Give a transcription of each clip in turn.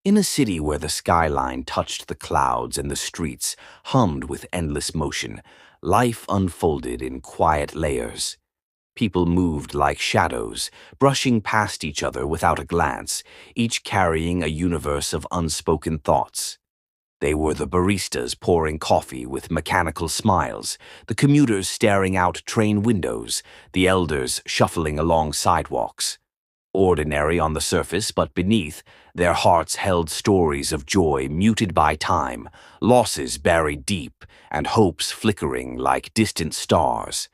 In a city where the skyline touched the clouds and the streets hummed with endless motion, life unfolded in quiet layers. People moved like shadows, brushing past each other without a glance, each carrying a universe of unspoken thoughts. They were the baristas pouring coffee with mechanical smiles, the commuters staring out train windows, the elders shuffling along sidewalks. Ordinary on the surface, but beneath, their hearts held stories of joy muted by time, losses buried deep, and hopes flickering like distant stars.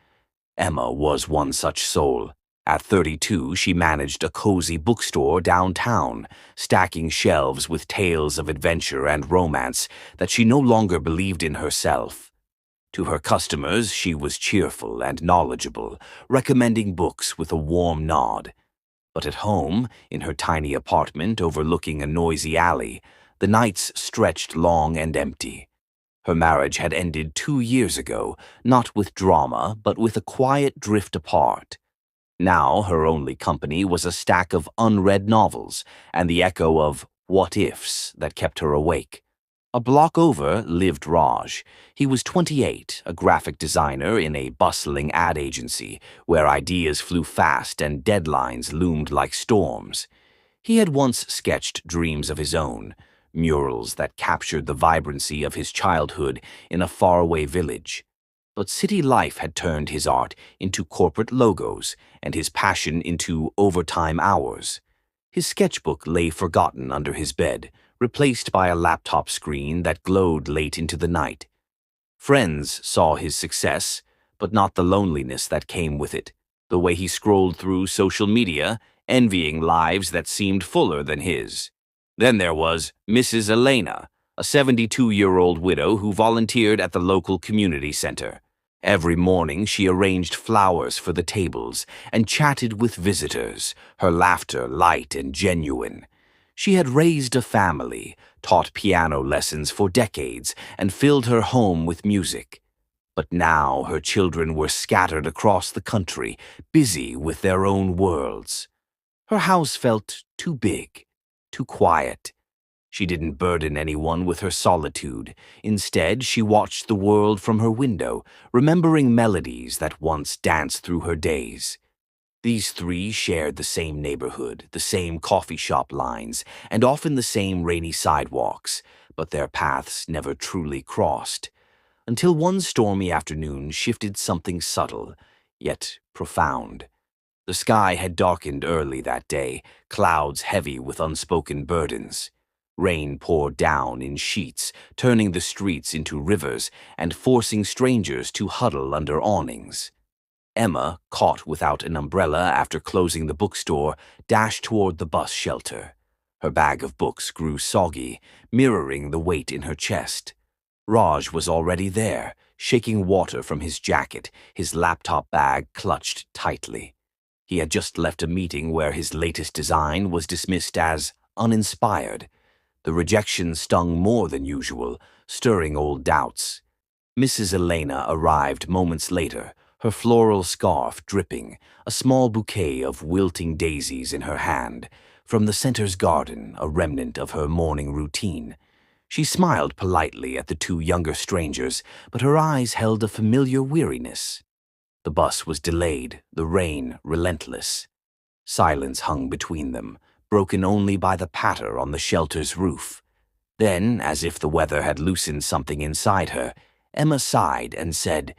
Emma was one such soul. At 32, she managed a cozy bookstore downtown, stacking shelves with tales of adventure and romance that she no longer believed in herself. To her customers, she was cheerful and knowledgeable, recommending books with a warm nod. But at home, in her tiny apartment overlooking a noisy alley, the nights stretched long and empty. Her marriage had ended 2 years ago, not with drama, but with a quiet drift apart. Now her only company was a stack of unread novels and the echo of what-ifs that kept her awake. A block over lived Raj. He was 28, a graphic designer in a bustling ad agency where ideas flew fast and deadlines loomed like storms. He had once sketched dreams of his own, murals that captured the vibrancy of his childhood in a faraway village. But city life had turned his art into corporate logos and his passion into overtime hours. His sketchbook lay forgotten under his bed, replaced by a laptop screen that glowed late into the night. Friends saw his success, but not the loneliness that came with it, the way he scrolled through social media, envying lives that seemed fuller than his. Then there was Mrs. Elena, a 72-year-old widow who volunteered at the local community center. Every morning she arranged flowers for the tables and chatted with visitors, her laughter light and genuine. She had raised a family, taught piano lessons for decades, and filled her home with music. But now her children were scattered across the country, busy with their own worlds. Her house felt too big, too quiet. She didn't burden anyone with her solitude. Instead, she watched the world from her window, remembering melodies that once danced through her days. These three shared the same neighborhood, the same coffee shop lines, and often the same rainy sidewalks, but their paths never truly crossed. Until one stormy afternoon shifted something subtle, yet profound. The sky had darkened early that day, clouds heavy with unspoken burdens. Rain poured down in sheets, turning the streets into rivers and forcing strangers to huddle under awnings. Emma, caught without an umbrella after closing the bookstore, dashed toward the bus shelter. Her bag of books grew soggy, mirroring the weight in her chest. Raj was already there, shaking water from his jacket, his laptop bag clutched tightly. He had just left a meeting where his latest design was dismissed as uninspired. The rejection stung more than usual, stirring old doubts. Mrs. Elena arrived moments later, her floral scarf dripping, a small bouquet of wilting daisies in her hand, from the center's garden, a remnant of her morning routine. She smiled politely at the two younger strangers, but her eyes held a familiar weariness. The bus was delayed, the rain relentless. Silence hung between them, broken only by the patter on the shelter's roof. Then, as if the weather had loosened something inside her, Emma sighed and said,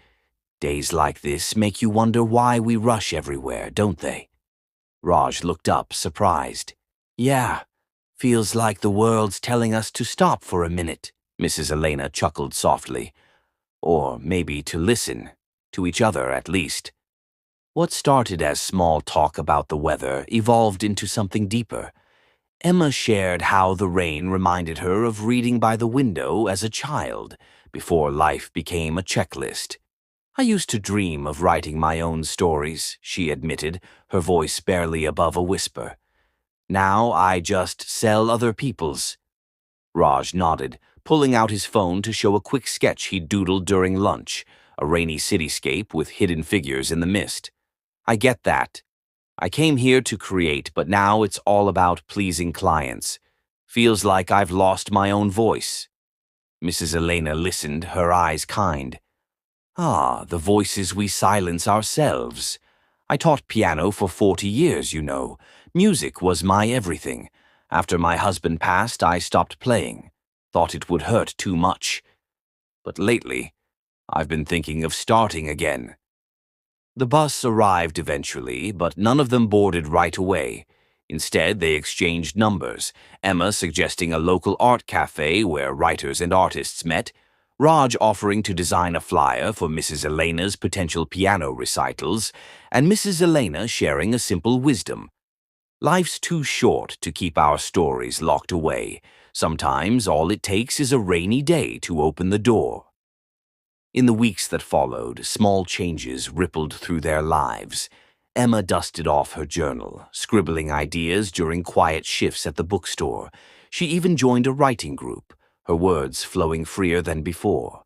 "Days like this make you wonder why we rush everywhere, don't they?" Raj looked up, surprised. "Yeah, feels like the world's telling us to stop for a minute," Mrs. Elena chuckled softly. "Or maybe to listen, to each other at least." What started as small talk about the weather evolved into something deeper. Emma shared how the rain reminded her of reading by the window as a child, before life became a checklist. "I used to dream of writing my own stories," she admitted, her voice barely above a whisper. "Now I just sell other people's." Raj nodded, pulling out his phone to show a quick sketch he'd doodled during lunch, a rainy cityscape with hidden figures in the mist. "I get that. I came here to create, but now it's all about pleasing clients. Feels like I've lost my own voice." Mrs. Elena listened, her eyes kind. "Ah, the voices we silence ourselves. I taught piano for 40 years, you know. Music was my everything. After my husband passed, I stopped playing. Thought it would hurt too much. But lately, I've been thinking of starting again." The bus arrived eventually, but none of them boarded right away. Instead, they exchanged numbers, Emma suggesting a local art cafe where writers and artists met, Raj offering to design a flyer for Mrs. Elena's potential piano recitals, and Mrs. Elena sharing a simple wisdom. Life's too short to keep our stories locked away. Sometimes all it takes is a rainy day to open the door. In the weeks that followed, small changes rippled through their lives. Emma dusted off her journal, scribbling ideas during quiet shifts at the bookstore. She even joined a writing group, her words flowing freer than before.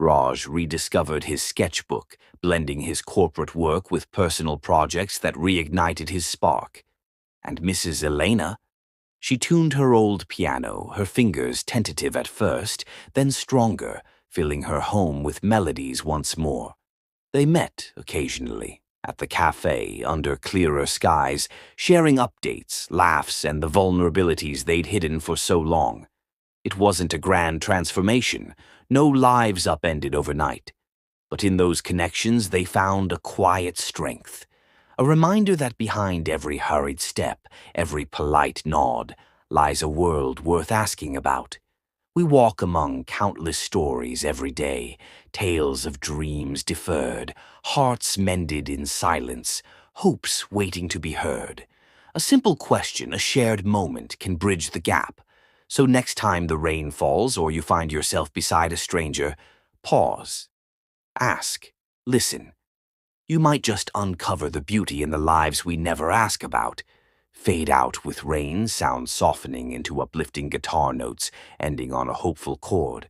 Raj rediscovered his sketchbook, blending his corporate work with personal projects that reignited his spark. And Mrs. Elena? She tuned her old piano, her fingers tentative at first, then stronger, filling her home with melodies once more. They met occasionally, at the cafe, under clearer skies, sharing updates, laughs, and the vulnerabilities they'd hidden for so long. It wasn't a grand transformation, no lives upended overnight. But in those connections they found a quiet strength, a reminder that behind every hurried step, every polite nod, lies a world worth asking about. We walk among countless stories every day, tales of dreams deferred, hearts mended in silence, hopes waiting to be heard. A simple question, a shared moment can bridge the gap. So next time the rain falls or you find yourself beside a stranger, pause, ask, listen. You might just uncover the beauty in the lives we never ask about. Fade out with rain, sound softening into uplifting guitar notes, ending on a hopeful chord.